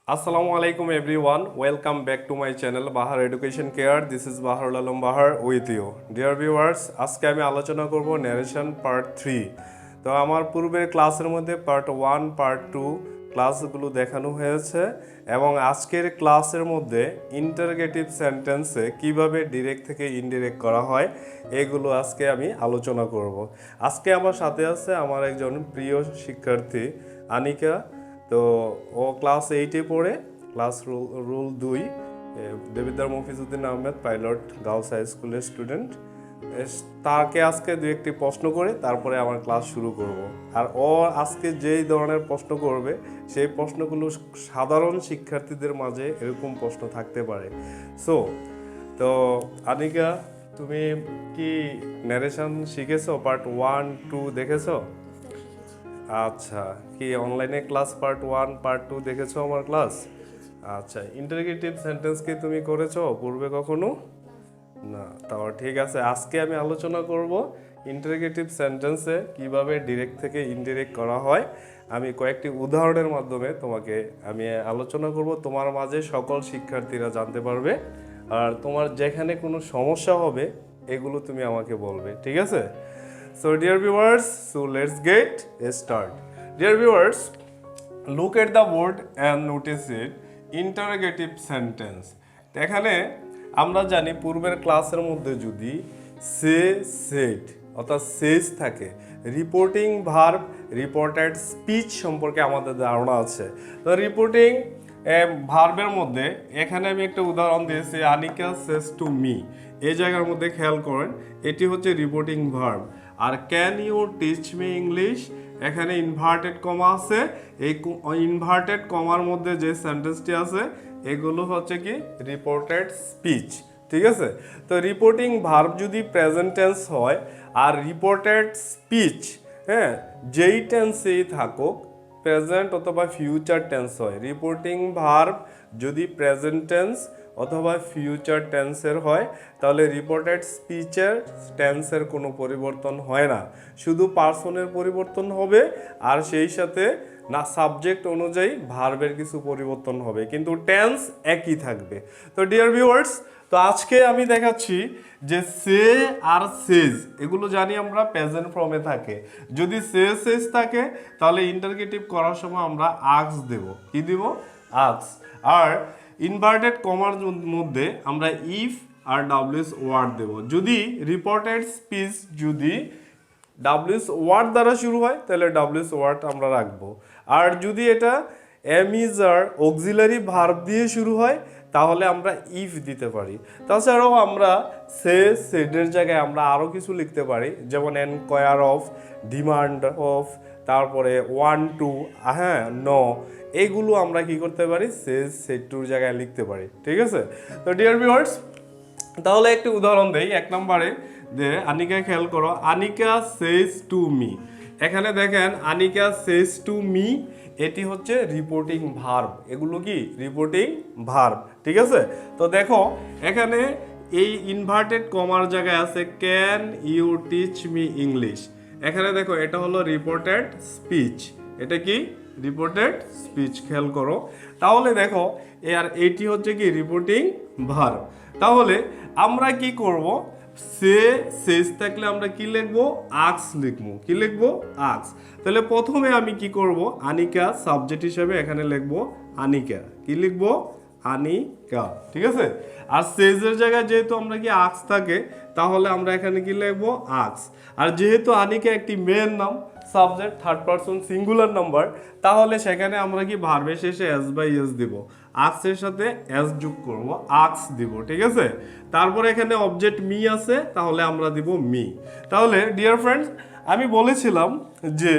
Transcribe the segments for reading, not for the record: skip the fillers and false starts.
Assalamu alaikum everyone. Welcome back to my channel Bahar Education Care. This is Bahar Alam Bahar with you. Dear viewers, আজকে আমি আলোচনা করব narration part 3. তো আমার পূর্বের ক্লাসের মধ্যে part 1, part 2 ক্লাসগুলো দেখানো হয়েছে এবং আজকের ক্লাসের মধ্যে ইন্টারগেটিভ সেন্টেন্সে কিভাবে ডিরেক্ট থেকে ইনডিরেক্ট করা হয় এগুলো আজকে আমি আলোচনা করব। আজকে আমার সাথে আছে আমার একজন প্রিয় শিক্ষার্থী আনিকা। তো ও ক্লাস 8-এ পড়ে, class roll 2, Debidwar Mofizuddin Ahmed pilot girls high স্কুলের স্টুডেন্ট। তাকে আজকে দু একটি প্রশ্ন করে তারপরে আমার ক্লাস শুরু করব। আর ও আজকে যেই ধরনের প্রশ্ন করবে সেই প্রশ্নগুলো সাধারণ শিক্ষার্থীদের মাঝে এরকম প্রশ্ন থাকতে পারে। তো আনিকা, তুমি কি ন্যারেশন শিখেছো? পার্ট 1, 2 দেখেছো? আচ্ছা, কি অনলাইনে ক্লাস পার্ট 1, পার্ট 2 দেখেছো আমার ক্লাস? আচ্ছা, ইন্টারগেটিভ সেন্টেন্স কি তুমি করেছো পূর্বে কখনো? না, তাও ঠিক আছে। আজকে আমি আলোচনা করব ইন্টারগেটিভ সেন্টেন্সে কিভাবে ডিরেক্ট থেকে ইনডিরেক্ট করা হয়। আমি কয়েকটি উদাহরণের মাধ্যমে তোমাকে আমি আলোচনা করব, তোমার মাঝে সকল শিক্ষার্থীরা জানতে পারবে। আর তোমার যেখানে কোনো সমস্যা হবে এগুলো তুমি আমাকে বলবে, ঠিক আছে? So dear viewers, let's get start. Dear viewers, look at the word and notice it. Interrogative sentence. এখানে আমরা জানি পূর্বের ক্লাসের মধ্যে যদি সে, সেড অর্থাৎ সেজ থাকে, রিপোর্টিং ভার্ব, রিপোর্টেড স্পিচ সম্পর্কে আমাদের ধারণা আছে। তো রিপোর্টিং ভার্বের মধ্যে এখানে আমি একটা উদাহরণ দিয়েছি, আনিকা সেজ টু মি। এই জায়গার মধ্যে খেয়াল করেন, এটি হচ্ছে রিপোর্টিং ভার্ব। আর can you teach me English, এখানে ইনভার্টেড কমা আছে। এই ইনভার্টেড কমার মধ্যে যে সেন্টেন্সটি আছে এগুলো হচ্ছে কি রিপোর্টেড স্পিচ, ঠিক আছে? তো রিপোর্টিং ভার্ব যদি প্রেজেন্ট টেন্স হয় আর রিপোর্টেড স্পিচ যেই টেন্সেই থাকুক, প্রেজেন্ট অথবা ফিউচার টেন্স হয়। রিপোর্টিং ভার্ব যদি প্রেজেন্ট টেন্স অথবা ফিউচার টেন্সের হয় তাহলে রিপোর্টেড স্পিচের টেন্সের কোনো পরিবর্তন হয় না, শুধু পার্সনের পরিবর্তন হবে আর সেই সাথে না সাবজেক্ট অনুযায়ী ভার্বের কিছু পরিবর্তন হবে, কিন্তু টেন্স একই থাকবে। তো ডিয়ার ভিউয়ার্স, তো আজকে আমি দেখাচ্ছি যে সে আর সেজ এগুলো জানি আমরা প্রেজেন্ট ফর্মে থাকে। যদি সে সেজ থাকে তাহলে ইন্টারগেটিভ করার সময় আমরা আক্স দেব। কি দিব? আক্স। আর ইনভার্টেড কমার মধ্যে আমরা ইফ আর ডাব্লিউএস ওয়ার্ড দেব। যদি রিপোর্টেড স্পিচ যদি ডাব্লিউএস ওয়ার্ড দ্বারা শুরু হয় তাহলে ডাব্লিউএস ওয়ার্ড আমরা রাখবো। আর যদি এটা এমিজার অক্সিলারি ভার্ব দিয়ে শুরু হয় তাহলে আমরা ইফ দিতে পারি। তাছাড়াও আমরা সে, সেডের জায়গায় আমরা আরও কিছু লিখতে পারি, যেমন এনকোয়ার অফ, ডিমান্ড অফ, তারপরে ওয়ান টু, নো, এইগুলো আমরা কি করতে পারি সেজ, সেড টুর জায়গায় লিখতে পারি, ঠিক আছে? তো ডিয়ার ভিউয়ার্স, তাহলে একটি উদাহরণ দেই। 1 নম্বরে যে আনিকা, খেয়াল করো, আনিকা সেজ টু মি। এখানে দেখেন আনিকা সেজ টু মি, এটি হচ্ছে রিপোর্টিং ভার্ব। এগুলো কি রিপোর্টিং ভার্ব, ঠিক আছে? তো দেখো এখানে এই ইনভার্টেড কমার জায়গায় আছে can you teach me English. এখানে দেখো এটা হলো রিপোর্টেড স্পিচ। এটা কি রিপোর্টেড স্পিচ, খেয়াল করো। তাহলে দেখো আর এটি হচ্ছে কি রিপোর্টিং ভার্ব। তাহলে আমরা কি করব, সে সেজ থাকলে আমরা কি লিখবো? আক্স লিখবো। কি লিখবো? আক্স। তাহলে প্রথমে আমি কি করব, আনিকা সাবজেক্ট হিসেবে এখানে লিখবো আনিকা। কি লিখবো? আনিকা, ঠিক আছে? আর সেজের জায়গায় যেহেতু আমরা কি আক্স থাকে তাহলে আমরা এখানে কি লিখবো? আক্স। আর যেহেতু আনিকা একটি মেয়ের নাম, subject third person singular number, তাহলে সেখানে আমরা কি ভার্বের শেষে এস বাই এস দিব, আক্সের সাথে এস যোগ করব, আক্স দিব, ঠিক আছে? তারপর এখানে অবজেক্ট মি আছে তাহলে আমরা দিব মি। তাহলে ডিয়ার ফ্রেন্ডস, আমি বলেছিলাম যে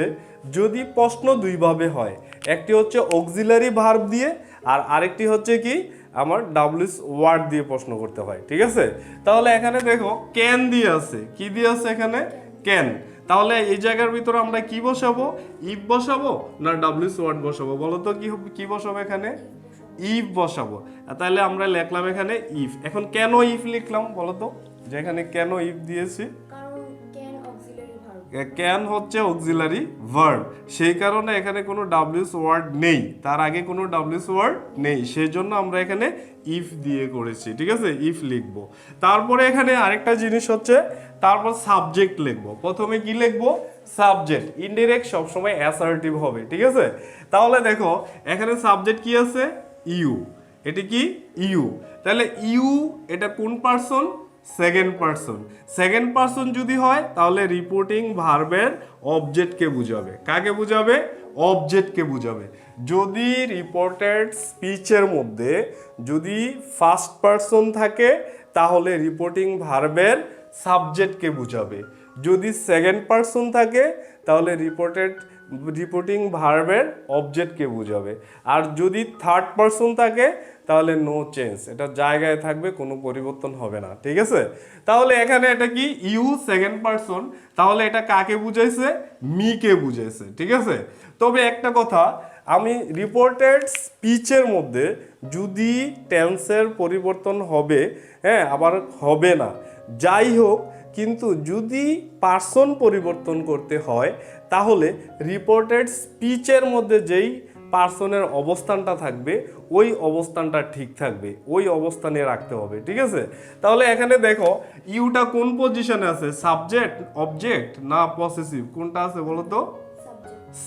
যদি প্রশ্ন দুইভাবে হয়, একটি হচ্ছে অক্সিলারি ভার্ব দিয়ে আর আরেকটি হচ্ছে কি আমার ডাব্লিউএস ওয়ার্ড দিয়ে প্রশ্ন করতে হয়, ঠিক আছে? তাহলে এখানে দেখো ক্যান দিয়ে আছে। কি দিয়ে আছে এখানে? ক্যান। তাহলে এই জায়গার ভিতরে আমরা কি বসাবো? ইফ বসাবো না ডাব্লিউএস ওয়ার্ড বসাবো? বলো তো কি বসাবো এখানে? ইফ বসাবো। তাহলে আমরা লিখলাম এখানে ইফ। এখন কেন ইফ লিখলাম বলো তো, যে এখানে কেন ইফ দিয়েছি? ক্যান হচ্ছে অক্সিলারি ভার্ব, সেই কারণে এখানে কোনো ডাব্লিউএস ওয়ার্ড নেই, তার আগে কোনো ডাব্লিউএস ওয়ার্ড নেই, সেই জন্য আমরা এখানে ইফ দিয়ে করেছি, ঠিক আছে, ইফ লিখবো। তারপরে এখানে আরেকটা জিনিস হচ্ছে, তারপর সাবজেক্ট লিখবো। প্রথমে কি লিখবো? সাবজেক্ট। ইনডিরেক্ট সবসময় অ্যাসার্টিভ হবে, ঠিক আছে। তাহলে দেখো এখানে সাবজেক্ট কি আছে? ইউ। এটি কি? ইউ। তাহলে ইউ এটা কোন person? Second person. Second person যদি হয় তাহলে রিপোর্টিং ভার্বের অবজেক্টকে বুঝাবে। কাকে বুঝাবে? অবজেক্টকে বুঝাবে। যদি রিপোর্টেড স্পিচের মধ্যে যদি ফার্স্ট পারসন থাকে তাহলে রিপোর্টিং ভার্বের সাবজেক্টকে বুঝাবে। যদি সেকেন্ড পারসন থাকে তাহলে রিপোর্টিং ভার্বের অবজেক্টকে বুঝাবে। আর যদি থার্ড পারসন থাকে তাহলে নো চেঞ্জ, এটা জায়গায় থাকবে, কোনো পরিবর্তন হবে না, ঠিক আছে। তাহলে এখানে এটা কি? ইউ সেকেন্ড পারসন, তাহলে এটা কাকে বুঝাইছে? মিকে বুঝাইছে, ঠিক আছে। তবে একটা কথা, আমি রিপোর্টেড স্পিচের মধ্যে যদি টেন্সের পরিবর্তন হবে, হ্যাঁ, আবার হবে না, যাই হোক, কিন্তু যদি পার্সন পরিবর্তন করতে হয় তাহলে রিপোর্টেড স্পিচের মধ্যে যেই পার্সনের অবস্থানটা থাকবে ওই অবস্থানটা ঠিক থাকবে, ওই অবস্থানে রাখতে হবে, ঠিক আছে। তাহলে এখানে দেখো ইউটা কোন পজিশনে আছে? সাবজেক্ট, অবজেক্ট না পসেসিভ? কোনটা আছে বলো তো?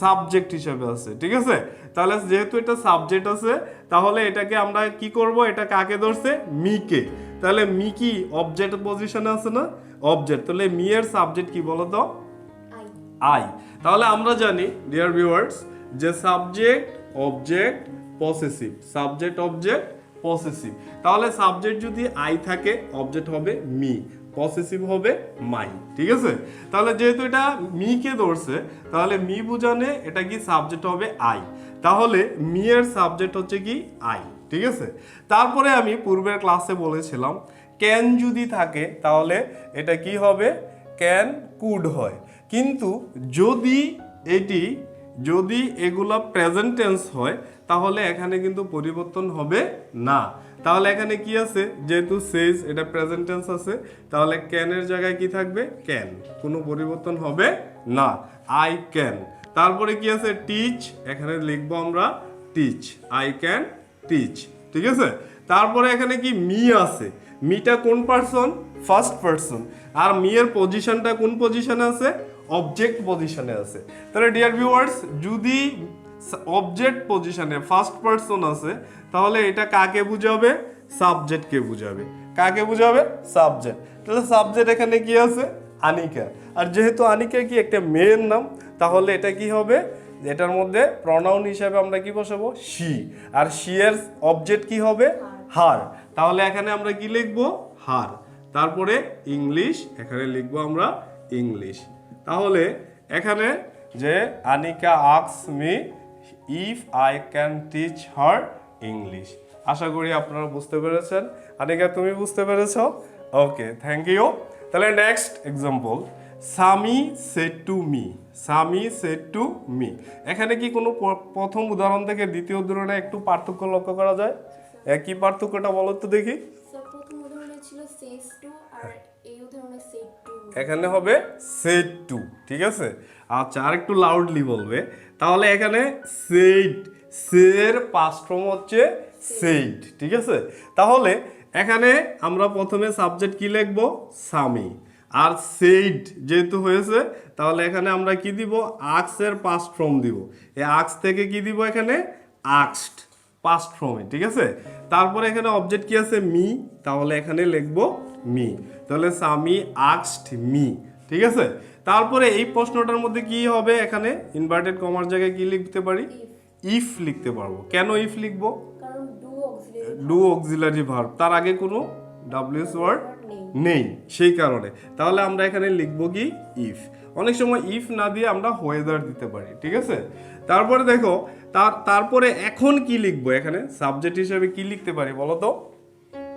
সাবজেক্ট হিসেবে আছে, ঠিক আছে। তাহলে যেহেতু এটা সাবজেক্ট আছে তাহলে এটাকে আমরা কি করব? এটা কাকে ধরছে? মিকে। তাহলে মি কি অবজেক্ট পজিশনে আছে না? অবজেক্ট। তাহলে মি এর সাবজেক্ট কি বলো তো? আই। তাহলে আমরা জানি ডিয়ার ভিউয়ার্স যে subject, object, possessive, subject, object, possessive. তাহলে সাবজেক্ট যদি আই থাকে অবজেক্ট হবে মি, পসেসিভ হবে মাই, ঠিক আছে। তাহলে যেহেতু এটা মিকে ধরছে তাহলে মি বুঝানে এটা কি সাবজেক্ট হবে আই, তাহলে মি এর সাবজেক্ট হচ্ছে কি আই, ঠিক আছে। তারপরে আমি পূর্বের ক্লাসে বলেছিলাম ক্যান যদি থাকে তাহলে এটা কি হবে? ক্যান কুড হয়। কিন্তু যদি এগুলা প্রেজেন্ট টেন্স হয় তাহলে এখানে কিন্তু পরিবর্তন হবে না। তাহলে এখানে কি আছে? যেহেতু সেজ এটা প্রেজেন্ট টেন্স আছে তাহলে ক্যানের জায়গায় কি থাকবে? ক্যান, কোনো পরিবর্তন হবে না। I can. তারপরে কি আছে? টিচ, এখানে লিখবো আমরা টিচ, আই ক্যান টিচ, ঠিক আছে। তারপরে এখানে কি মি আছে, মিটা কোন পারসন? First person. আর মি এর পজিশনটা কোন পজিশনে আছে? অবজেক্ট পজিশনে আছে। তাহলে ডিয়ার ভিউয়ার্স যদি অবজেক্ট পজিশনে ফার্স্ট পারসন আছে তাহলে এটা কাকে বুঝাবে? সাবজেক্টকে বুঝাবে। কাকে বুঝাবে? সাবজেক্ট। তাহলে সাবজেক্ট এখানে কি আছে? আনিকা। আর যেহেতু আনিকা কি একটা মেয়ের নাম তাহলে এটা কি হবে? এটার মধ্যে প্রনাউন হিসাবে আমরা কি বসাবো? শি। আর শি এর অবজেক্ট কি হবে? হার। তাহলে এখানে আমরা কি লিখবো? হার। তারপরে ইংলিশ, এখানে লিখবো আমরা ইংলিশ। তাহলে এখানে যে Anika asks me if I can teach her English. আশা করি আপনারা বুঝতে পেরেছেন। আনিকা তুমি বুঝতে পেরেছো? Okay, thank you. তাহলে next example, Sami said to me. Sami said to me, এখানে কি কোনো প্রথম উদাহরণ থেকে দ্বিতীয় উদাহরণে একটু পার্থক্য লক্ষ্য করা যায়? কি পার্থক্যটা বলো তো দেখি। প্রথম উদাহরণে ছিল সেজ টু আর এই উদাহরণে সেড টু, এখানে হবে সেড টু, ঠিক আছে। আচ্ছা, আর একটু লাউডলি বলবে। তাহলে এখানে সেড, সের পাস্ট ফর্ম হচ্ছে সেড, ঠিক আছে। তাহলে এখানে আমরা প্রথমে সাবজেক্ট কি লিখবো? সামি। আর সেড যেহেতু হয়েছে তাহলে এখানে আমরা কি দিব? আক্স এর পাস্ট ফর্ম দিব। এই আক্স থেকে কি দিব? এখানে আক্সড, পাস্ট ফর্মে, ঠিক আছে। তারপরে এখানে অবজেক্ট কি আছে? মি, তাহলে এখানে লিখবো মি। তাহলে সামি আস্কড মি, ঠিক আছে। তারপরে এই প্রশ্নটার মধ্যে কি হবে? এখানে ইনভার্টেড কমার জায়গায় কি লিখতে পারি? ইফ লিখতে পারবো। কেন ইফ লিখবো? কারণ ডু অক্সিলারি ভার্ব, তার আগে কোনো ডাব্লিউএস ওয়ার্ড নেই, সেই কারণে। তাহলে আমরা এখানে লিখবো কি? ইফ। অনেক সময় ইফ না দিয়ে আমরা ওয়েদার দিতে পারি, ঠিক আছে। তারপরে দেখো তারপরে এখন কি লিখবো? এখানে সাবজেক্ট হিসেবে কি লিখতে পারি বলো তো?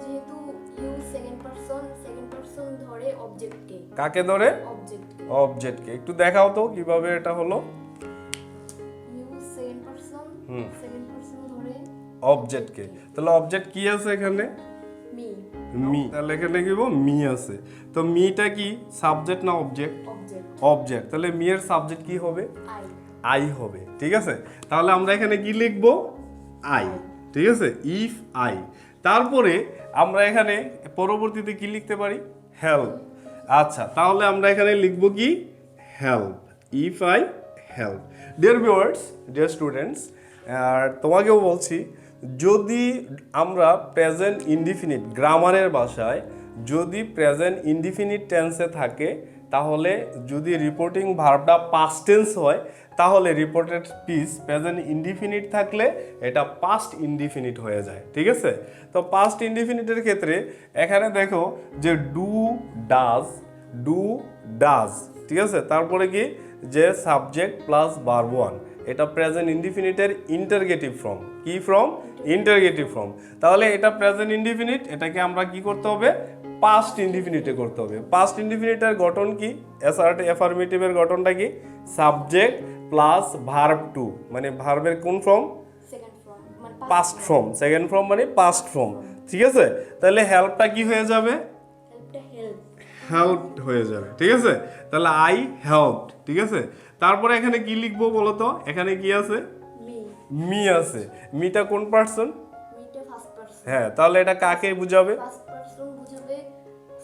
যেহেতু ইউ সেকেন্ড পারসন ধরে অবজেক্টকে। কাকে ধরে? অবজেক্টকে। অবজেক্টকে। একটু দেখাও তো কিভাবে এটা হলো। ইউ সেকেন্ড পারসন ধরে অবজেক্টকে। তাহলে অবজেক্ট কি আছে এখানে? মি। মি, তাহলে এখানে লিখব মি আছে। তো মিটা কি সাবজেক্ট না অবজেক্ট? অবজেক্ট। অবজেক্ট। তাহলে মি এর সাবজেক্ট কি হবে? আই। আই হবে, ঠিক আছে। তাহলে আমরা এখানে কি লিখব? আই, ঠিক আছে, ইফ আই। তারপরে আমরা এখানে পরবর্তীতে কি লিখতে পারি? হেল্প। আচ্ছা, তাহলে আমরা এখানে লিখব কি? Help, if I help. Dear viewers, dear students, আর তোমাকেও বলছি, যদি আমরা প্রেজেন্ট ইনডিফিনিট গ্রামারের ভাষায় যদি প্রেজেন্ট ইনডিফিনিট টেন্সে থাকে, তাহলে যদি রিপোর্টিং ভার্বটা পাস্ট টেন্স হয়, তাহলে রিপোর্টেড স্পিচ প্রেজেন্ট ইনডিফিনিট থাকলে এটা পাস্ট ইনডিফিনিট হয়ে যায়, ঠিক আছে। তো পাস্ট ইনডিফিনিটের ক্ষেত্রে এখানে দেখো যে ডু ডাজ, ঠিক আছে। তারপরে কি যে সাবজেক্ট প্লাস ভার্ব ওয়ান, এটা প্রেজেন্ট ইনডিফিনিটের ইন্টারগেটিভ ফর্ম। কি ফর্ম? Interrogative form. তাহলে এটা প্রেজেন্ট ইনডিফিনিট, এটাকে আমরা কি করতে হবে? পাস্ট ইনডিফিনিটে করতে হবে। পাস্ট ইনডিফিনিটের গঠন কি? অ্যাফার্মেটিভের গঠনটা কি? সাবজেক্ট প্লাস ভার্ব টু, মানে ভার্বের কোন ফর্ম? সেকেন্ড ফর্ম, মানে পাস্ট ফর্ম। সেকেন্ড ফর্ম মানে পাস্ট ফর্ম, ঠিক আছে। তাহলে হেল্পটা কি হয়ে যাবে? হেল্পটা হেল্প। হেল্প হয়ে যাবে, ঠিক আছে। তাহলে আই হেল্পড, ঠিক আছে। তারপরে এখানে কি লিখবো বলো তো? এখানে কি আছে? মি। মি আছে। মিটা কোন পার্সন? মিটা first person. হ্যাঁ, তাহলে এটা কাকে বুঝাবে? ফার্স্ট পারসন বুঝাবে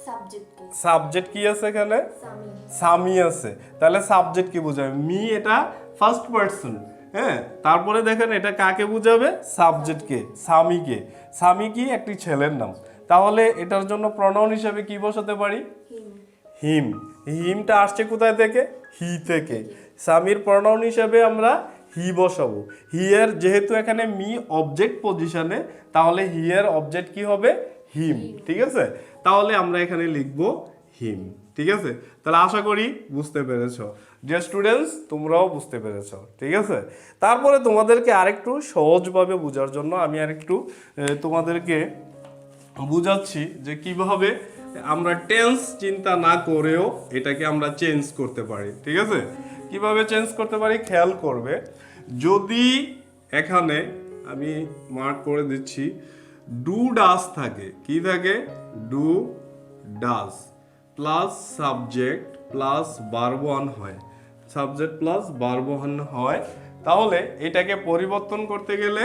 সাবজেক্টকে। সাবজেক্ট কি আছে এখানে? সামি। সামি আছে। তাহলে সাবজেক্ট কি বুঝাবে? মি, এটা ফার্স্ট পারসন। হ্যাঁ, তারপরে দেখেন এটা কাকে বুঝাবে? সাবজেক্টকে, সামিকে। সামি কি? একটি ছেলের নাম। তাহলে এটার জন্য প্রনাউন হিসেবে কি বসাতে পারি? হিম। হিম। হিমটা আসছে কোথায় থেকে? হি থেকে। সামির প্রনাউন হিসেবে আমরা হি বসাবো। হি এর যেহেতু এখানে মি অবজেক্ট পজিশনে, তাহলে হি এর অবজেক্ট কি হবে? হিম, ঠিক আছে। তাহলে আমরা এখানে লিখব হিম, ঠিক আছে। তাহলে আশা করি বুঝতে পেরেছো। ডিয়ার স্টুডেন্টস, তোমরাও বুঝতে পেরেছো, ঠিক আছে। তারপরে তোমাদেরকে আরেকটু সহজভাবে বোঝার জন্য আমি আরেকটু তোমাদেরকে বুঝাচ্ছি যে কিভাবে আমরা টেন্স চিন্তা না করেও এটাকে আমরা চেঞ্জ করতে পারি, ঠিক আছে। কিভাবে চেঞ্জ করতে পারি খেয়াল করবে। যদি এখানে আমি মার্ক করে দিচ্ছি, ডু ডাজ থাকে, কি থাকে? Do does plus subject plus verb one হয়, সাবজেক্ট প্লাস ভার্ব ওয়ান হয়, তাহলে এটাকে পরিবর্তন করতে গেলে,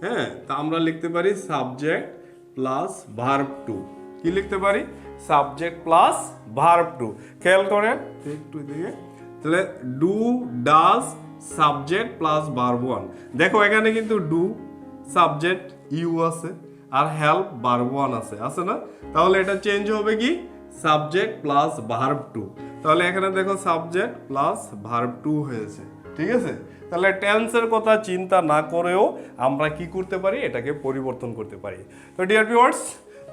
হ্যাঁ, তা আমরা লিখতে পারি সাবজেক্ট প্লাস ভার্ব টু। কি লিখতে পারি? Subject plus verb two. খেয়াল করেন একটু দিকে, তাহলে do does subject plus verb one. দেখো এখানে কিন্তু ডু সাবজেক্ট ইউ আছে আর হেল্প ভার্ব ওয়ান আছে না? তাহলে এটা চেঞ্জ হবে কি? Subject plus verb two. তাহলে এখানে দেখো সাবজেক্ট প্লাস ভার্ব টু হয়েছে, ঠিক আছে। তাহলে টেন্সের কথা চিন্তা না করেও আমরা কি করতে পারি? এটাকে পরিবর্তন করতে পারি। তো ডিয়ার ভিউয়ার্স,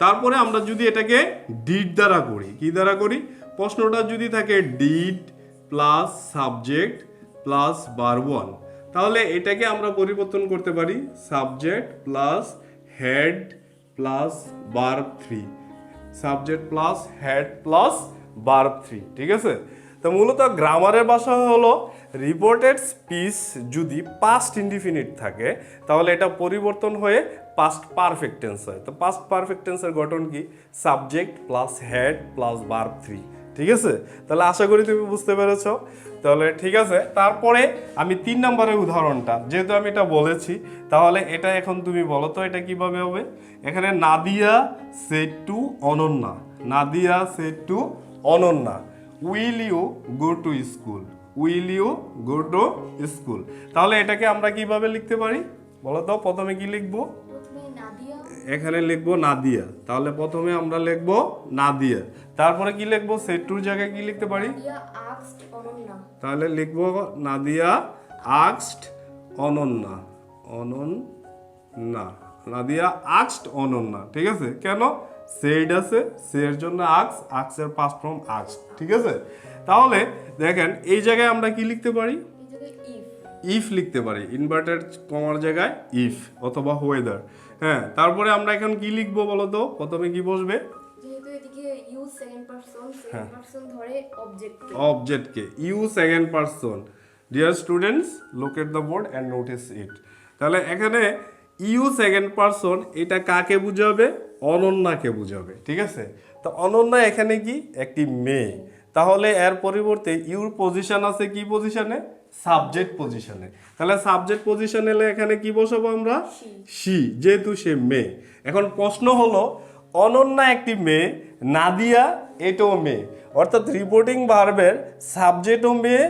তারপরে আমরা যদি এটাকে ডিড দ্বারা করি, কি দ্বারা করি? প্রশ্নটা যদি থাকে did plus subject plus verb one, তাহলে এটাকে আমরা পরিবর্তন করতে পারি subject plus had plus verb three, subject plus had plus verb three, ঠিক আছে। তো মূলত গ্রামারের ভাষা হলো রিপোর্টেড স্পিচ যদি পাস্ট ইনডিফিনিট থাকে, তাহলে এটা পরিবর্তন হয়ে পাস্ট পারফেক্ট টেন্স হয়। তো পাস্ট পারফেক্ট টেন্সের গঠন কি? Subject plus had plus verb three, ঠিক আছে। তাহলে আশা করি তুমি বুঝতে পেরেছো। তাহলে ঠিক আছে, তারপরে আমি 3 নম্বরের উদাহরণটা, যেহেতু আমি এটা বলেছি, তাহলে এটা এখন তুমি বলো তো এটা কিভাবে হবে। এখানে Nadia said to Ananya, Nadia said to Ananya, will you go to school, will you go to school. তাহলে এটাকে আমরা কিভাবে লিখতে পারি বলো তো? প্রথমে কি লিখবো? প্রথমে নাদিয়া। এখানে লিখবো নাদিয়া, তাহলে প্রথমে আমরা লিখবো নাদিয়া। তারপরে কি লিখবো? সেড টুর জায়গায় কি লিখতে পারি? নাদিয়া আস্কড অনন্যা। তাহলে লিখবো নাদিয়া আস্কড অনন্যা, অনন্যা, নাদিয়া আস্কড অনন্যা, ঠিক আছে। কেন? সেড আছে, সের জন্য আক্সের পাস্ট ফর্ম আস্কড, ঠিক আছে। তাহলে দেখেন এই জায়গায় আমরা কি লিখতে পারি? এই জায়গায় ইফ। ইফ লিখতে পারি, ইনভার্টেড কমার জায়গায় ইফ অথবা ওয়েদার। হ্যাঁ, তারপরে আমরা এখন কি লিখবো বলো তো? প্রথমে কি বসবে? যেহেতু এদিকে ইউ সেকেন্ড পারসন ধরে অবজেক্টকে। অবজেক্টকে you second person. Dear students, look at the board and notice it. তাহলে এখানে ইউ সেকেন্ড পারসন, এটা কাকে বুঝাবে? অনন্যাকে বোঝাবে, ঠিক আছে? তো অনন্যা এখানে কি একটি মেয়ে, তাহলে এর পরিবর্তে ইউর পজিশন আছে কি পজিশনে? সাবজেক্ট পজিশনে। তাহলে সাবজেক্ট পজিশন এলে এখানে কি বসাবো আমরা? সি, যেহেতু সে মেয়ে। এখন প্রশ্ন হলো অনন্যা একটি মেয়ে, নাদিয়া এটাও মেয়ে, অর্থাৎ রিপোর্টিং ভার্বের সাবজেক্টও মেয়ে,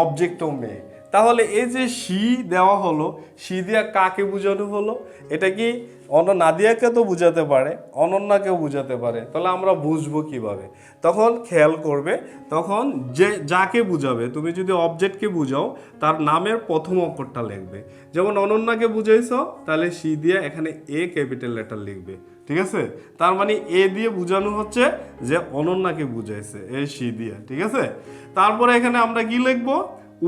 অবজেক্টও মেয়ে। তাহলে এই যে সি দেওয়া হলো, সি দিয়া কাকে বোঝানো হলো? এটা কি নাদিয়াকে তো বোঝাতে পারে, অনন্যাকেও বোঝাতে পারে, তাহলে আমরা বুঝবো কিভাবে? তখন খেয়াল করবে, তখন যে যাকে বুঝাবে, তুমি যদি অবজেক্টকে বুঝাও তার নামের প্রথম অক্ষরটা লিখবে। যেমন অনন্যাকে বুঝাইছো, তাহলে সি দিয়ে এখানে এ ক্যাপিটাল লেটার লিখবে, ঠিক আছে? তার মানে এ দিয়ে বোঝানো হচ্ছে যে অনন্যাকে বুঝাইছে, এ সি দিয়ে, ঠিক আছে? তারপরে এখানে আমরা কি লিখবো?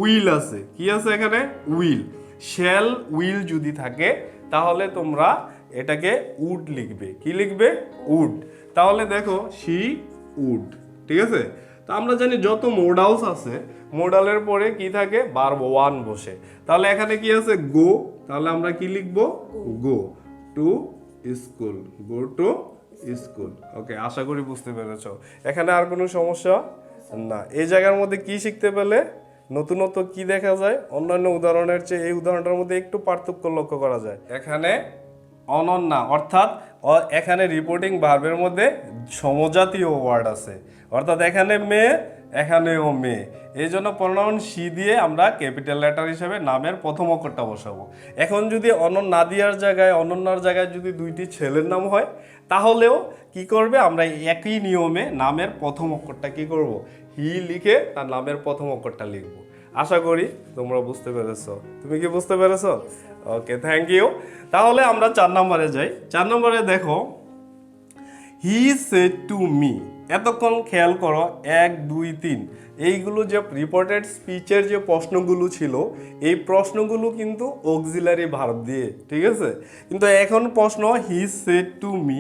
উইল আছে, কি আছে এখানে? উইল। শ্যাল উইল যদি থাকে তাহলে তোমরা এটাকে উড লিখবে, কি লিখবে? উড। তাহলে দেখো সি উড, ঠিক আছে? তো আমরা জানি যত মোডালস আছে, মোডালের পরে কি থাকে? ভার্ব ওয়ান বসে। তাহলে এখানে কি আছে? গো, তাহলে আমরা কি লিখবো? Go to school, go to school. Okay, আশা করি বুঝতে পেরেছো। এখানে আর কোনো সমস্যা না। এই জায়গার মধ্যে কি শিখতে পেলে? নতুনত্ব কি দেখা যায়? অন্যান্য উদাহরণের চেয়ে এই উদাহরণটার মধ্যে একটু পার্থক্য লক্ষ্য করা যায়। এখানে অনন্যা, অর্থাৎ এখানে রিপোর্টিং ভার্বের মধ্যে সমজাতীয় ওয়ার্ড আছে, অর্থাৎ এখানে মেয়ে, এখানেও মেয়ে। এই জন্য প্রনাউন সি দিয়ে আমরা ক্যাপিটাল লেটার হিসেবে নামের প্রথম অক্ষরটা বসাবো। এখন যদি নাদিয়ার জায়গায়, অনন্যার জায়গায় যদি দুইটি ছেলের নাম হয়, তাহলেও কি করবে? আমরা একই নিয়মে নামের প্রথম অক্ষরটা কি করব? হি লিখে তার নামের প্রথম অক্ষরটা লিখবো। আশা করি তোমরা বুঝতে পেরেছো। তুমি কি বুঝতে পেরেছো? Okay, thank you. তাহলে আমরা 4 নম্বরে যাই। 4 নম্বরে দেখো, হি সেড টু মি। এতক্ষণ খেয়াল করো 1, 2, 3 এইগুলো যে রিপোর্টেড স্পিচের যে প্রশ্নগুলো ছিল, এই প্রশ্নগুলো কিন্তু অক্সিলারি ভার্ব দিয়ে, ঠিক আছে? কিন্তু এখন প্রশ্ন, he said to me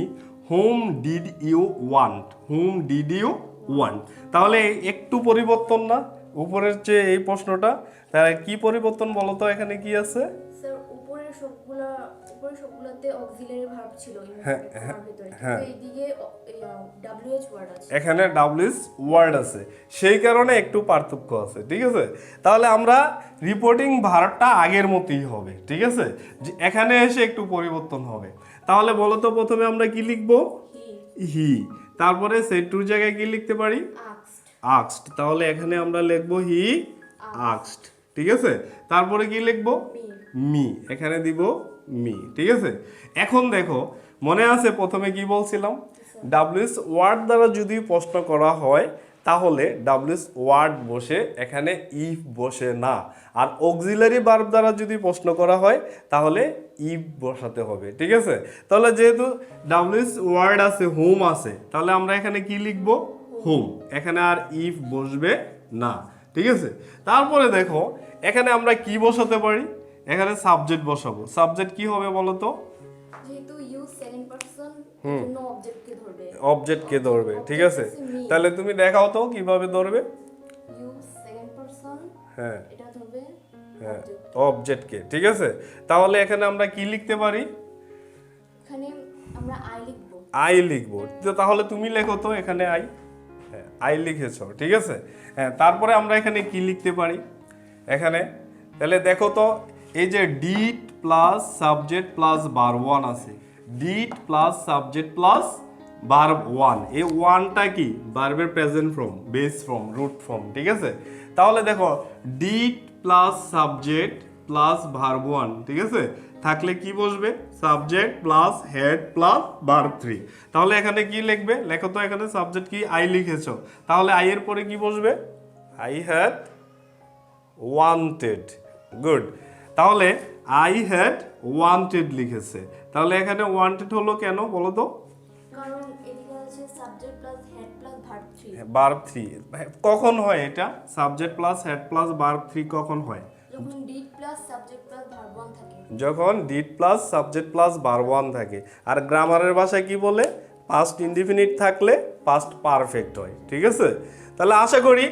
home did you want, home did you want. তাহলে একটু পরিবর্তন না উপরের চেয়ে এই প্রশ্নটা? তাহলে কি পরিবর্তন বলো তো? এখানে কি আছে? স্যার উপরের সবগুলোতে অক্সিলারি ভার্ব ছিল ভিতরে, কিন্তু এইদিকে ডব্লিউএইচ ওয়ার্ড আছে, এখানে ডব্লিউএইচ ওয়ার্ড আছে, সেই কারণে একটু পার্থক্য আছে, ঠিক আছে? তাহলে আমরা রিপোর্টিং ভার্বটা আগের মতোই হবে, ঠিক আছে? যে এখানে এসে একটু পরিবর্তন হবে। তাহলে বলো তো প্রথমে আমরা কি লিখবো? হি। তারপরে সেড টুর জায়গায় কি লিখতে পারি? আস্কড। তাহলে এখানে আমরা লিখবো হি আস্কড, ঠিক আছে? তারপরে কি লিখবো? মি। এখানে দিব মি, ঠিক আছে? এখন দেখো, মনে আছে প্রথমে কি বলছিলাম? ডাব্লিউএস ওয়ার্ড দ্বারা যদি প্রশ্ন করা হয় তাহলে ডাব্লিউএস ওয়ার্ড বসে, এখানে ইফ বসে না। আর অক্সিলারি ভার্ব দ্বারা যদি প্রশ্ন করা হয় তাহলে ইফ বসাতে হবে, ঠিক আছে? তাহলে যেহেতু ডাব্লিউএস ওয়ার্ড আছে, হোম আছে, তাহলে আমরা এখানে কি লিখবো? হোম। এখানে আর ইফ বসবে না, ঠিক আছে? তারপরে দেখো এখানে আমরা কি বসাতে পারি? এখানে সাবজেক্ট বসাবো। সাবজেক্ট কি হবে বলো তো? যেহেতু ইউ সেকেন্ড পারসন, জন্য অবজেক্টকে ধরবে, অবজেক্টকে ধরবে, ঠিক আছে? তাহলে তুমি দেখাও তো কিভাবে ধরবে? ইউ সেকেন্ড পারসন, হ্যাঁ এটা ধরবে হ্যাঁ, অবজেক্টকে, ঠিক আছে? তাহলে এখানে আমরা কি লিখতে পারি? এখানে আমরা আই লিখব। আই লিখবো। তো তাহলে তুমি লেখো তো এখানে আই। হ্যাঁ, আই লিখেছো, ঠিক আছে? হ্যাঁ, তারপরে আমরা এখানে কি লিখতে পারি? এখানে তাহলে দেখো তো, এই যে did plus subject plus verb one আছে, did plus subject plus verb one, এই ওয়ানটা কি? ভার্বের present form, base form, root form, ঠিক আছে? তাহলে দেখো did plus subject plus verb one, ঠিক আছে? থাকলে কি বসবে? Subject plus had plus verb 3। তাহলে এখানে কি লিখবে? লেখো তো এখানে সাবজেক্ট কি? আই লিখেছো, তাহলে আই এর পরে কি বসবে? I had wanted. গুড। তাহলে আই হ্যাড ওয়ান্টেড লিখেছে, তাহলে এখানে ওয়ান্টেড হলো কেন বলো তো? কারণ এদিকে আছে subject plus had plus verb 3। Verb 3 কখন হয় এটা? Subject plus had plus verb 3 কখন হয়? যখন did plus subject plus verb 1 থাকে। যখন did plus subject plus verb 1 থাকে। আর গ্রামারের ভাষায় কি বলে? পাস্ট ইনডিফিনিট থাকলে পাস্ট পারফেক্ট হয়, ঠিক আছে? তাহলে আশা করি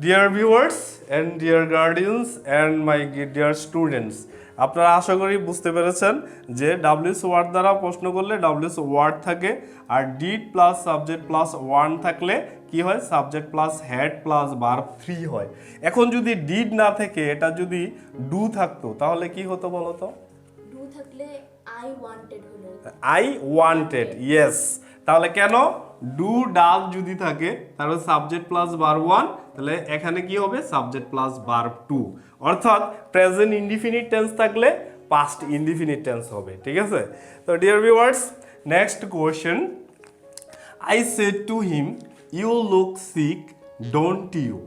dear viewers and deer guardians and my dear students, আপনারা আশা করি বুঝতে পেরেছেন যে ডাব্লিউএস ওয়ার্ড দ্বারা প্রশ্ন করলে ডাব্লিউএস ওয়ার্ড থাকে, আর did plus subject plus one থাকলে কি হয়, subject plus had plus verb 3 হয়। এখন যদি ডিড না থেকে এটা যদি ডু থাকতো তাহলে কি হতো বলো তো? ডু থাকলে আই ওয়ান্টেড হলো। I wanted, yes. তাহলে কেন? ডু ডাজ যদি থাকে তাহলে সাবজেক্ট প্লাস ভার্ব 1, তাহলে এখানে কি হবে, সাবজেক্ট প্লাস ভার্ব 2। অর্থাৎ প্রেজেন্ট ইনডিফিনিট টেন্স থাকলে পাস্ট ইনডিফিনিট টেন্স হবে, ঠিক আছে? তো dear viewers, next question, I said to him you look sick don't you.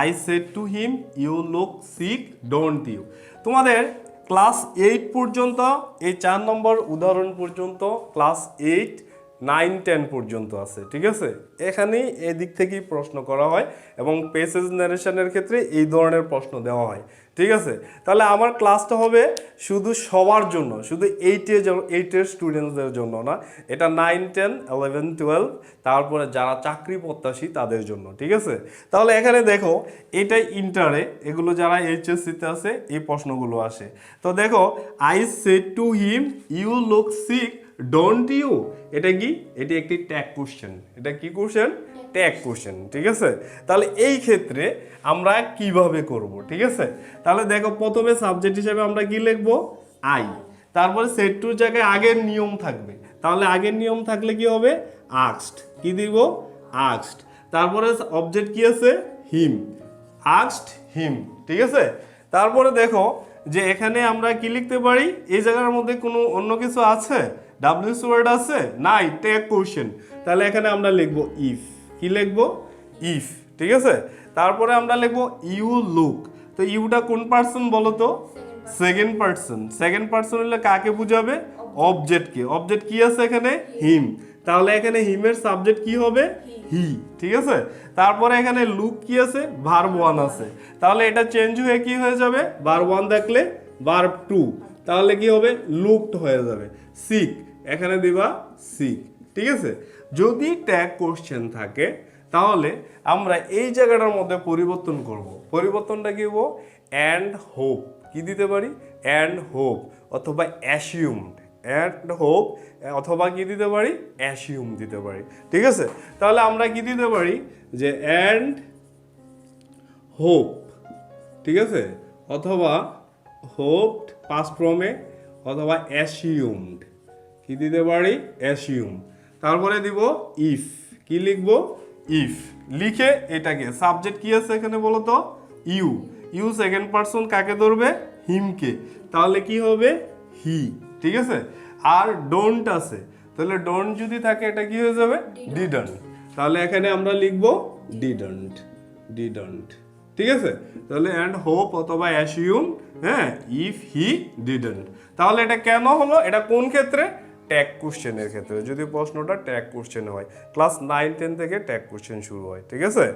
I said to him you look sick don't you. তোমাদের class 8 পর্যন্ত এই 4 নম্বর উদাহরণ পর্যন্ত ক্লাস 8, 9, 10 পর্যন্ত আছে, ঠিক আছে? এখানেই এদিক থেকেই প্রশ্ন করা হয় এবং পেসেজ ন্যারেশনের ক্ষেত্রে এই ধরনের প্রশ্ন দেওয়া হয়, ঠিক আছে? তাহলে আমার ক্লাসটা হবে শুধু সবার জন্য, শুধু 8-এর স্টুডেন্টসদের জন্য না, এটা 9, 10, 11, 12 তারপরে যারা চাকরি প্রত্যাশী তাদের জন্য, ঠিক আছে? তাহলে এখানে দেখো এটাই ইন্টারে, এগুলো যারা এইচএসসিতে আছে এই প্রশ্নগুলো আসে। তো দেখো, I said to him you look sick don't you, এটা কি? এটি একটি ট্যাগ কোশ্চেন। এটা কি কোশ্চেন? ট্যাগ কোশ্চেন, ঠিক আছে? তাহলে এই ক্ষেত্রে আমরা কিভাবে করব, ঠিক আছে? তাহলে দেখো প্রথমে সাবজেক্ট হিসেবে আমরা কি লিখব? আই। তারপরে সেড টুর জায়গায় আগের নিয়ম থাকবে, তাহলে আগের নিয়ম থাকলে কি হবে? আস্কড। কি দিব? আস্কড। তারপরে অবজেক্ট কি আছে? হিম। আস্কড হিম, ঠিক আছে? তারপরে দেখো যে এখানে আমরা কি লিখতে পারি, এই জায়গার মধ্যে কোনো অন্য কিছু আছে? ডাব্লিউএস ওয়ার্ড আছে? নাই, ট্যাগ কোশ্চেন। তাহলে এখানে আমরা লিখব ইফ। কি লিখব? ইফ, ঠিক আছে? তারপরে আমরা লিখব ইউ লুক। তো ইউটা কোন পার্সন বলো তো? Second person. সেকেন্ড পার্সন হলে কাকে বুঝাবে? অবজেক্টকে। অবজেক্ট কি আছে এখানে? হিম। তাহলে এখানে হিমের সাবজেক্ট কি হবে? হি, ঠিক আছে? তারপরে এখানে লুক কি আছে? ভার্ব 1 আছে। তাহলে এটা চেঞ্জ হয়ে কি হয়ে যাবে? ভার্ব 1 দেখলে ভার্ব 2, তাহলে কি হবে? লুকড হয়ে যাবে। সিক, এখানে দিবা সিক, ঠিক আছে? যদি ট্যাগ কোশ্চেন থাকে তাহলে আমরা এই জায়গাটার মধ্যে পরিবর্তন করব। পরিবর্তনটা কি হবো? And hope. কি দিতে পারি? অ্যান্ড হোপ অথবা অ্যাসিউমড। অ্যান্ড হোপ অথবা কি দিতে পারি? অ্যাসিউম দিতে পারি, ঠিক আছে? তাহলে আমরা কি দিতে পারি? যে অ্যান্ড হোপ, ঠিক আছে? অথবা হোপড পাস্ট ফর্মে, অথবা অ্যাসিউমড। কি দিতে পারি? অ্যাসিউম। তারপরে দিব ইফ। কি লিখব? ইফ। লিখে এটাকে সাবজেক্ট কি আছে এখানে বলো তো? ইউ। ইউ সেকেন্ড পারসন কাকে ধরবে? হিমকে। তাহলে কি হবে? হি, ঠিক আছে? আর ডোন্ট আছে, তাহলে ডোন্ট যদি থাকে এটা কি হয়ে যাবে? ডিডন্ট। তাহলে এখানে আমরা লিখব ডিডন্ট। ডিডন্ট, ঠিক আছে? তাহলে অ্যান্ড হোপ অথবা অ্যাসিউম, হ্যাঁ, ইফ হি ডিডন্ট। তাহলে এটা কেন হলো? এটা কোন ক্ষেত্রে? ট্যাগ কোশ্চেনের ক্ষেত্রে। যদি প্রশ্নটা ট্যাগ কোশ্চেন হয়, ক্লাস 9, 10 থেকে ট্যাগ কোশ্চেন শুরু হয়, ঠিক আছে?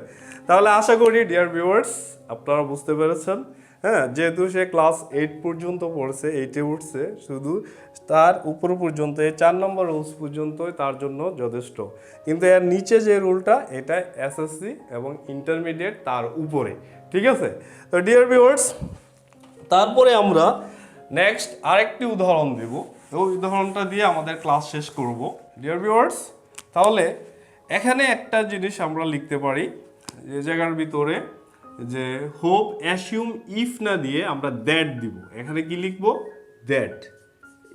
তাহলে আশা করি ডিয়ার ভিউয়ার্স আপনারা বুঝতে পেরেছেন, হ্যাঁ? যেহেতু সে ক্লাস 8 পর্যন্ত পড়ছে, 8-এ উঠছে, শুধু তার উপর পর্যন্ত এই 4 নম্বর রুলস পর্যন্ত তার জন্য যথেষ্ট। কিন্তু এর নিচে যে রুলটা এটা এসএসসি এবং ইন্টারমিডিয়েট তার উপরে, ঠিক আছে? তো ডিয়ার ভিউয়ার্স, তারপরে আমরা নেক্সট আরেকটি উদাহরণ দেব, ওই উদাহরণটা দিয়ে আমাদের ক্লাস শেষ করব ডিয়ার ভিউয়ার্স। তাহলে এখানে একটা জিনিস আমরা লিখতে পারি যে জায়গার ভিতরে, যে হোপ অ্যাসিউম ইফ না দিয়ে আমরা দ্যাট দিব। এখানে কি লিখব? দ্যাট।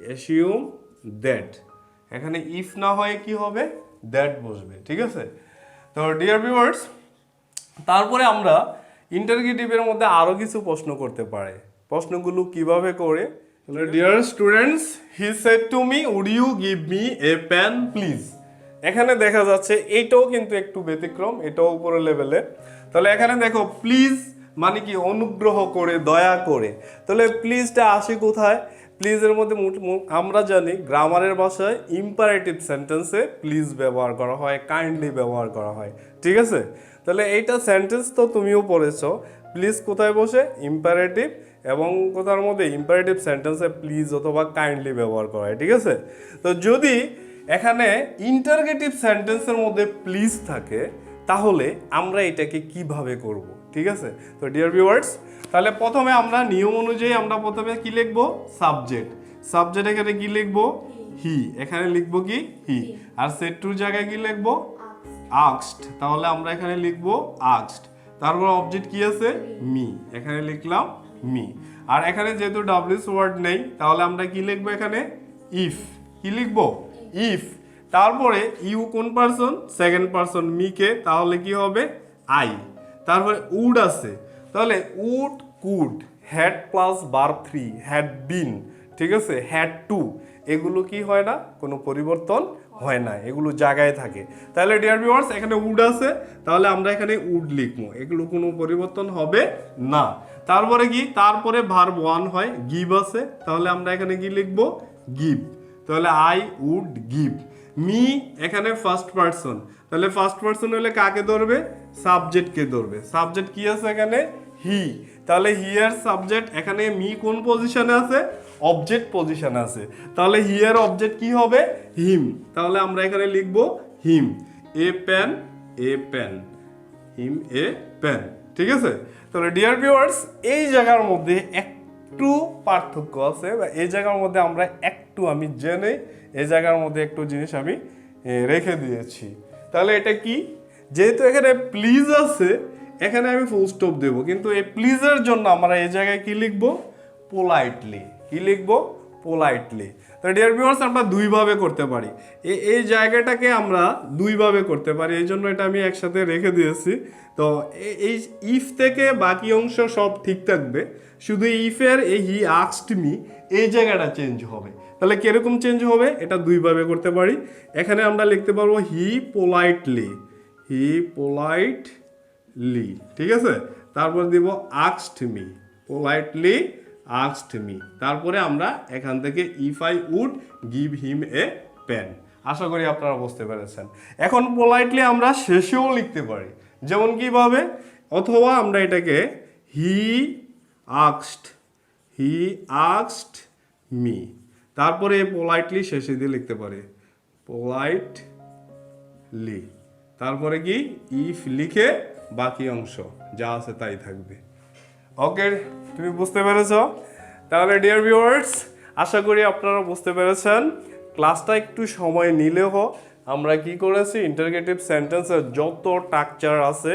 Assume that. এখানে ইফ না হয় কি হবে? দ্যাট বসবে, ঠিক আছে? তো ডিয়ার ভিউয়ার্স, তারপরে আমরা ইন্টারগেটিভের মধ্যে আরও কিছু প্রশ্ন করতে পারে। প্রশ্নগুলো কিভাবে করে? Dear students, he said to me would you give me a pen please. এখানে দেখা যাচ্ছে এইটাও কিন্তু একটু ব্যতিক্রম, এটাও উপরের লেভেলে। তাহলে এখানে দেখো প্লিজ মানে কি? অনুগ্রহ করে, দয়া করে। তাহলে প্লিজটা আসে কোথায়? প্লিজের মধ্যে আমরা জানি গ্রামারের ভাষায় ইম্পারেটিভ সেন্টেন্সে প্লিজ ব্যবহার করা হয়, কাইন্ডলি ব্যবহার করা হয়, ঠিক আছে? তাহলে এইটা সেন্টেন্স তো তুমিও পড়েছো। প্লিজ কোথায় বসে? ইম্পারেটিভ, এবং কোথার মধ্যে? ইম্পারেটিভ সেন্টেন্সে প্লিজ অথবা কাইন্ডলি ব্যবহার করা হয়, ঠিক আছে? তো যদি এখানে ইন্টারগেটিভ সেন্টেন্সের মধ্যে প্লিজ থাকে তাহলে আমরা এটাকে কিভাবে করব? ঠিক আছে? তো ডিয়ার ভিউয়ার্স, তাহলে প্রথমে আমরা নিয়ম অনুযায়ী আমরা প্রথমে কি লিখব? সাবজেক্ট এখানে কি লিখব? হি। এখানে লিখব কি? হি। আর সেট টুর জায়গায় কি লিখব? আস্কড। তাহলে আমরা এখানে লিখব আস্কড। তারপর অবজেক্ট কি আছে? মি। এখানে লিখলাম মি। আর এখানে যেহেতু ডাব্লিউএস ওয়ার্ড নেই তাহলে আমরা কি লিখব এখানে? ইফ। কি লিখব? ইফ। তারপরে ইউ কোন পারসন? সেকেন্ড পারসন মি কে, তাহলে কি হবে? আই। তারপরে উড আছে, তাহলে would, could, had plus verb 3, had been, ঠিক আছে, হ্যাড টু, এগুলো কি হয় না, কোনো পরিবর্তন হয় না, এগুলো জায়গায় থাকে। তাহলে ডিয়ার ভিউয়ার্স এখানে উড আছে, তাহলে আমরা এখানে উড লিখবো, এগুলো কোনো পরিবর্তন হবে না। তারপরে কি? তারপরে ভার্ব 1 হয়, গিভ আছে, তাহলে আমরা এখানে কি লিখবো? গিভ। তাহলে আই উড গিভ। মি এখানে ফার্স্ট পারসন, তাহলে ফার্স্ট পারসন হলে কাকে ধরবে? সাবজেক্টকে ধরবে। সাবজেক্ট কি আছে এখানে? হি। তাহলে হিয়ার সাবজেক্ট, এখানে মি কোন পজিশনে আছে? অবজেক্ট পজিশনে আছে, তাহলে হিয়ার অবজেক্ট কি হবে? হিম। তাহলে আমরা এখানে লিখব him. A pen, a pen, him a pen, ঠিক আছে? তাহলে ডিয়ার ভিউয়ার্স এই জায়গার মধ্যে একটু পার্থক্য আছে, বা এই জায়গার মধ্যে আমরা একটু, আমি জেনে এই জায়গার মধ্যে একটু জিনিস আমি রেখে দিয়েছি। তাহলে এটা কি? যেহেতু এখানে প্লিজ আছে, এখানে আমি ফুল স্টপ দেব, কিন্তু এই প্লিজের জন্য আমরা এই জায়গায় কি লিখব? পোলাইটলি। কি লিখব? পোলাইটলি। তো ডিয়ার ভিউয়ার্স আমরা দুইভাবে করতে পারি, এই জায়গাটাকে আমরা দুইভাবে করতে পারি, এই জন্য এটা আমি একসাথে রেখে দিয়েছি। তো এই ইফ থেকে বাকি অংশ সব ঠিক থাকবে, শুধু ইফের এই হি আস্কড মি এই জায়গাটা চেঞ্জ হবে। তাহলে কিরকম চেঞ্জ হবে? এটা দুইভাবে করতে পারি। এখানে আমরা লিখতে পারবো হি পোলাইটলি, হি পোলাইটলি, ঠিক আছে? তারপর দিব asked me, politely asked me. তারপরে আমরা এখান থেকে if I would give him a pen. আশা করি আপনারা বুঝতে পেরেছেন। এখন পোলাইটলি আমরা শেষেও লিখতে পারি, যেমন কিভাবে? অথবা আমরা এটাকে he asked, he asked me, তারপরে পোলাইটলি শেষে দিয়ে লিখতে পারি, পোলাইটলি। তারপরে কি? ইফ লিখে বাকি অংশ যা আছে তাই থাকবে। ওকে, তুমি বুঝতে পেরেছ? তাহলে ডিয়ার ভিউয়ার্স আশা করি আপনারা বুঝতে পেরেছেন। ক্লাসটা একটু সময় নিলেও আমরা কি করেছি, ইন্টারগেটিভ সেন্টেন্সের যত স্ট্রাকচার আছে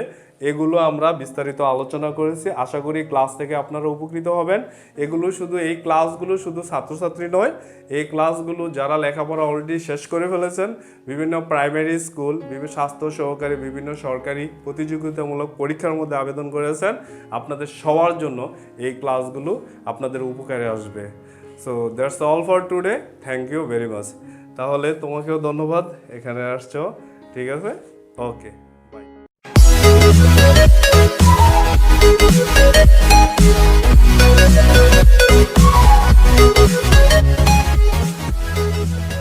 এগুলো আমরা বিস্তারিত আলোচনা করেছি। আশা করি ক্লাস থেকে আপনারা উপকৃত হবেন। এগুলো শুধু, এই ক্লাসগুলো শুধু ছাত্রছাত্রী নয়, এই ক্লাসগুলো যারা লেখাপড়া অলরেডি শেষ করে ফেলেছেন, বিভিন্ন প্রাইমারি স্কুল, বিভিন্ন স্বাস্থ্য সহকারী, বিভিন্ন সরকারি প্রতিযোগিতামূলক পরীক্ষার মধ্যে আবেদন করেছেন, আপনাদের সবার জন্য এই ক্লাসগুলো আপনাদের উপকারে আসবে। So that's all for today, thank you very much. তাহলে তোমাকেও ধন্যবাদ এখানে আসছো, ঠিক আছে? Okay, by.